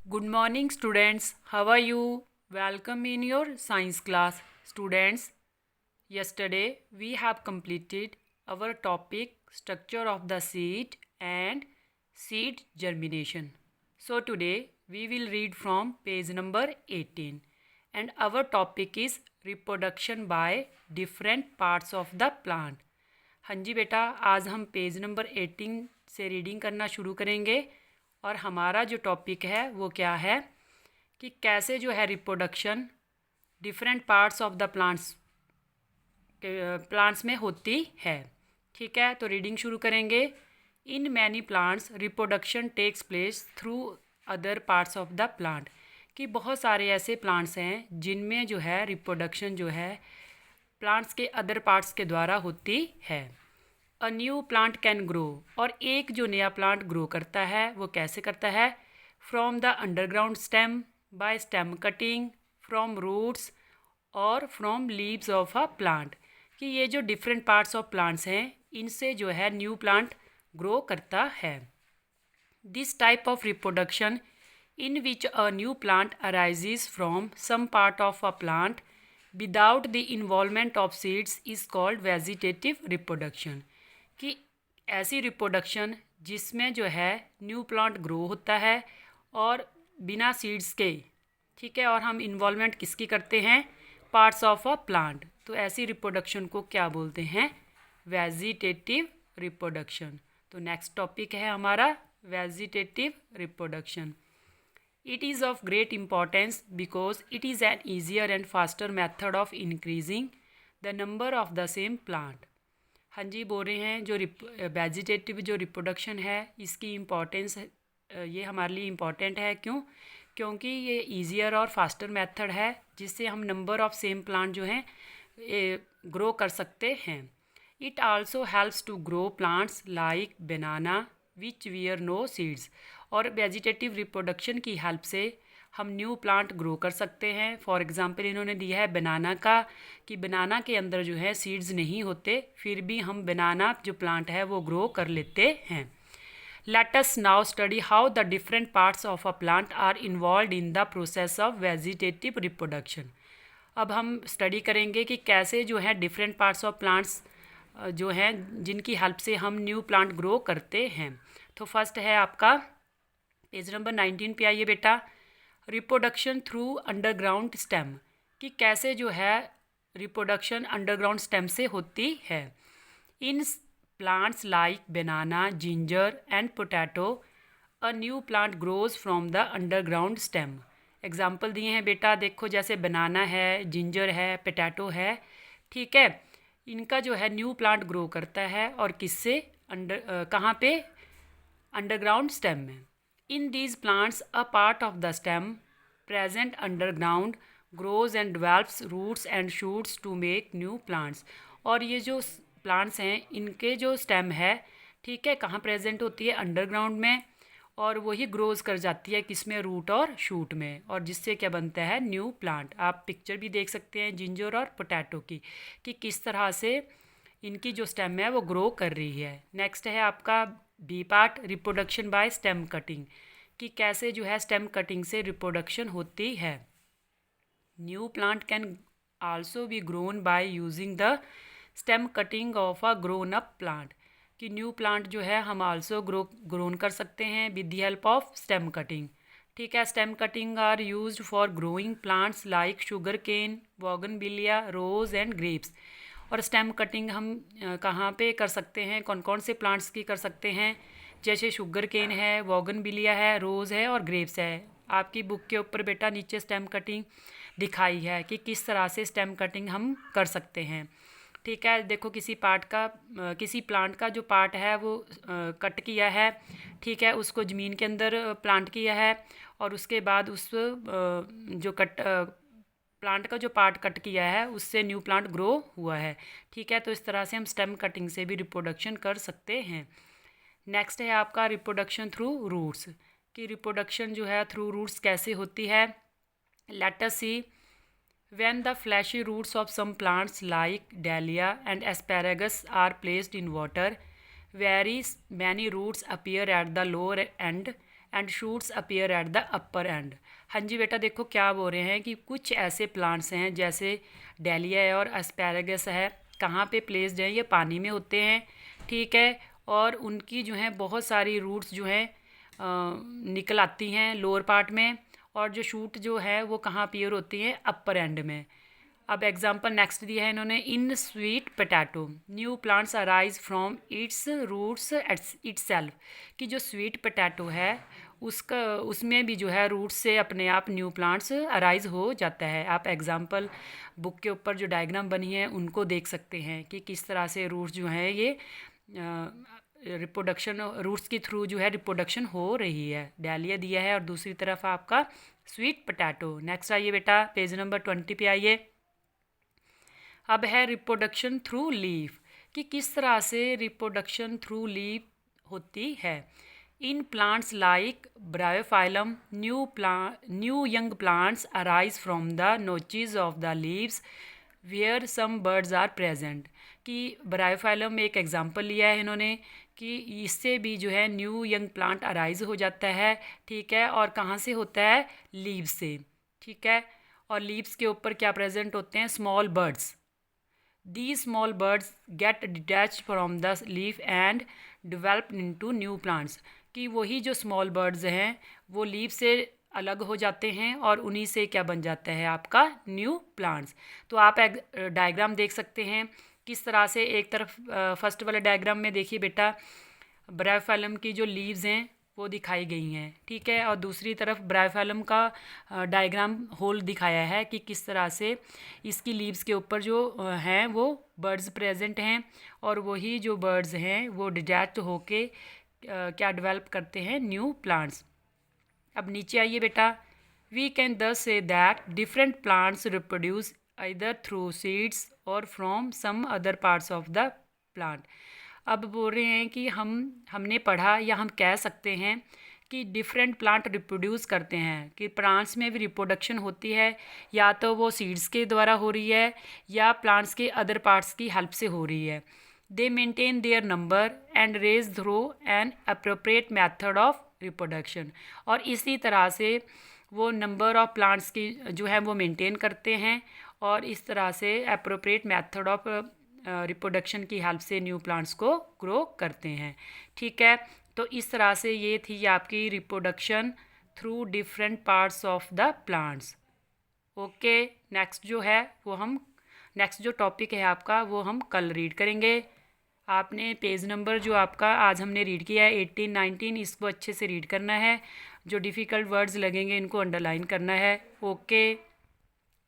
Good morning, students. How are you? Welcome in your science class. Students, yesterday we have completed our topic structure of the seed and seed germination. So today we will read from page number 18 and our topic is reproduction by different parts of the plant. हाँ जी बेटा, आज हम page number 18 से reading करना शुरू करेंगे और हमारा जो टॉपिक है वो क्या है कि कैसे जो है reproduction different parts of the plants में होती है। ठीक है, तो रीडिंग शुरू करेंगे। In many plants reproduction takes place through other parts of the plant, कि बहुत सारे ऐसे प्लांट्स हैं जिनमें जो है रिप्रोडक्शन जो है प्लांट्स के अदर पार्ट्स के द्वारा होती है। A new plant can grow, और एक जो नया प्लांट ग्रो करता है वो कैसे करता है? From the underground stem, by stem cutting, from roots or from leaves of a plant, कि ये जो डिफरेंट पार्ट्स ऑफ प्लांट्स हैं इनसे जो है न्यू प्लांट ग्रो करता है। This type of reproduction in which a new plant arises from some part of a plant without the involvement of seeds is called vegetative reproduction, कि ऐसी reproduction जिसमें जो है न्यू प्लांट ग्रो होता है और बिना सीड्स के, ठीक है, और हम इन्वॉल्वमेंट किसकी करते हैं? Parts of a plant. तो ऐसी रिप्रोडक्शन को क्या बोलते हैं? Vegetative reproduction. तो नेक्स्ट टॉपिक है हमारा vegetative reproduction. It is of great importance because it is an easier and faster method of increasing the number of the same plant। हाँ जी, बोल रहे हैं जो वेजिटेटिव जो रिप्रोडक्शन है इसकी इम्पोर्टेंस ये हमारे लिए इम्पॉर्टेंट है। क्यों? क्योंकि ये ईजियर और फास्टर मेथड है जिससे हम नंबर ऑफ सेम प्लांट जो हैं ग्रो कर सकते हैं। It also helps to grow plants like banana which bear no seeds, और वेजिटेटिव रिप्रोडक्शन की हेल्प से हम न्यू प्लांट ग्रो कर सकते हैं। फॉर एग्जांपल इन्होंने दिया है बनाना का, कि बनाना के अंदर जो है सीड्स नहीं होते, फिर भी हम बनाना जो प्लांट है वो ग्रो कर लेते हैं। Let us now study how the different parts of a plant are involved in the process of vegetative reproduction. अब हम स्टडी करेंगे कि कैसे जो है डिफरेंट पार्ट्स ऑफ प्लांट्स जो हैं जिनकी हेल्प से हम न्यू प्लांट ग्रो करते हैं। तो फर्स्ट है आपका पेज नंबर 19 पे आइए बेटा। रिप्रोडक्शन थ्रू अंडरग्राउंड स्टेम, कि कैसे जो है रिप्रोडक्शन अंडरग्राउंड स्टेम से होती है। In plants like banana, ginger and potato a new plant grows from the underground stem. Example दिए हैं बेटा, देखो जैसे बनाना है, जिंजर है, पोटैटो है, ठीक है, इनका जो है न्यू प्लांट ग्रो करता है और किससे? कहाँ पे? अंडरग्राउंड स्टेम में। In these plants, a part of the stem present underground grows and develops roots and shoots to make new plants। और ये जो प्लांट्स हैं इनके जो स्टेम है, ठीक है, कहाँ प्रेजेंट होती है? अंडरग्राउंड में, और वही ग्रोज कर जाती है किसमें? रूट और शूट में, और जिससे क्या बनता है? New plant. आप पिक्चर भी देख सकते हैं जिंजर और पोटैटो की, कि किस तरह से इनकी जो स्टेम है वो ग्रो कर रही है। नेक्स्ट है आपका B part, reproduction by stem cutting, कि कैसे जो है स्टेम कटिंग से रिप्रोडक्शन होती है। New plant can also be grown by using the stem cutting of a grown up plant, कि न्यू प्लांट जो है हम आल्सो ग्रोन कर सकते हैं with the help of stem cutting. ठीक है, stem cutting are used for growing plants like sugarcane, bougainvillea, rose and grapes. और स्टेम कटिंग हम कहाँ पे कर सकते हैं? कौन कौन से प्लांट्स की कर सकते हैं? जैसे शुगर केन है, बोगनविलिया है, रोज़ है और ग्रेप्स है। आपकी बुक के ऊपर बेटा नीचे स्टेम कटिंग दिखाई है कि किस तरह से स्टेम कटिंग हम कर सकते हैं। ठीक है, देखो किसी किसी प्लांट का जो पार्ट है वो कट किया है, ठीक है, उसको ज़मीन के अंदर प्लांट किया है, और उसके बाद उस जो प्लांट का जो पार्ट कट किया है उससे न्यू प्लांट ग्रो हुआ है। ठीक है, तो इस तरह से हम स्टेम कटिंग से भी रिप्रोडक्शन कर सकते हैं। नेक्स्ट है आपका रिप्रोडक्शन थ्रू रूट्स, कि रिप्रोडक्शन जो है थ्रू रूट्स कैसे होती है। Let us see when the fleshy roots of some plants like dahlia and asparagus are placed in water, very many roots appear at the lower end and shoots appear at the upper end. हाँ जी बेटा, देखो क्या बोल रहे हैं कि कुछ ऐसे प्लांट्स हैं जैसे डेलिया है और एस्पैरागस है, कहाँ पे प्लेस्ड है, ये पानी में होते हैं, ठीक है। और उनकी जो है बहुत सारी रूट्स जो हैं निकल आती हैं लोअर पार्ट में, और जो शूट जो है वो कहाँ अपीयर होती हैं, अपर एंड में। अब एग्जांपल नेक्स्ट दिया है इन्होंने, in sweet potato new plants arise from its roots itself, कि जो स्वीट पोटैटो है उसमें भी जो है रूट्स से अपने आप न्यू प्लांट्स अराइज हो जाता है। आप एग्जांपल बुक के ऊपर जो डायग्राम बनी है उनको देख सकते हैं कि किस तरह से रूट्स जो हैं ये रिप्रोडक्शन, रूट्स के थ्रू जो है रिप्रोडक्शन हो रही है। डालिया दिया है और दूसरी तरफ आपका स्वीट पोटैटो। नेक्स्ट आइए बेटा, पेज नंबर 20 पे आइए। अब है रिप्रोडक्शन थ्रू लीफ, कि किस तरह से रिप्रोडक्शन थ्रू लीफ होती है। In plants like bryophyllum new young plants arise from the notches of the leaves where some buds are present, कि ब्रायोफाइलम में एक एग्जांपल लिया है इन्होंने कि इससे भी जो है न्यू यंग प्लांट अराइज हो जाता है, ठीक है। और कहाँ से होता है, लीव्स से, ठीक है। और लीव्स के ऊपर क्या प्रेजेंट होते हैं, small birds. These small birds get detached from the leaf and develop into new plants, कि वही जो स्मॉल बर्ड्स हैं वो लीफ से अलग हो जाते हैं और उन्हीं से क्या बन जाता है, आपका न्यू प्लांट्स। तो आप एक डायग्राम देख सकते हैं किस तरह से। एक तरफ फर्स्ट वाले डायग्राम में देखिए बेटा, ब्रायोफाइलम की जो लीव्स हैं वो दिखाई गई हैं, ठीक है। और दूसरी तरफ ब्रायोफाइलम का डायग्राम होल दिखाया है कि किस तरह से इसकी लीव्स के ऊपर जो हैं वो बर्ड्स प्रेजेंट हैं, और वही जो बर्ड्स हैं वो डिटैच होके क्या डेवलप करते हैं, न्यू प्लांट्स। अब नीचे आइए बेटा, we can thus say that different plants reproduce either through seeds or from some other parts of the plant. अब बोल रहे हैं कि हमने पढ़ा या हम कह सकते हैं कि डिफरेंट प्लांट रिप्रोड्यूस करते हैं, कि प्लांट्स में भी रिप्रोडक्शन होती है, या तो वो सीड्स के द्वारा हो रही है या प्लांट्स के अदर पार्ट्स की हेल्प से हो रही है। They maintain their number and race through an appropriate method of reproduction, और इसी तरह से वो नंबर ऑफ प्लांट्स की जो है वो मेंटेन करते हैं, और इस तरह से अप्रोप्रिएट मेथड ऑफ रिप्रोडक्शन की हेल्प से न्यू प्लांट्स को ग्रो करते हैं, ठीक है। तो इस तरह से ये थी आपकी reproduction through different parts of the plants. Okay, next जो टॉपिक है आपका वो हम कल रीड करेंगे। आपने पेज नंबर जो आपका आज हमने रीड किया है 18, 19, इसको अच्छे से रीड करना है। जो डिफ़िकल्ट वर्ड्स लगेंगे इनको अंडरलाइन करना है। ओके।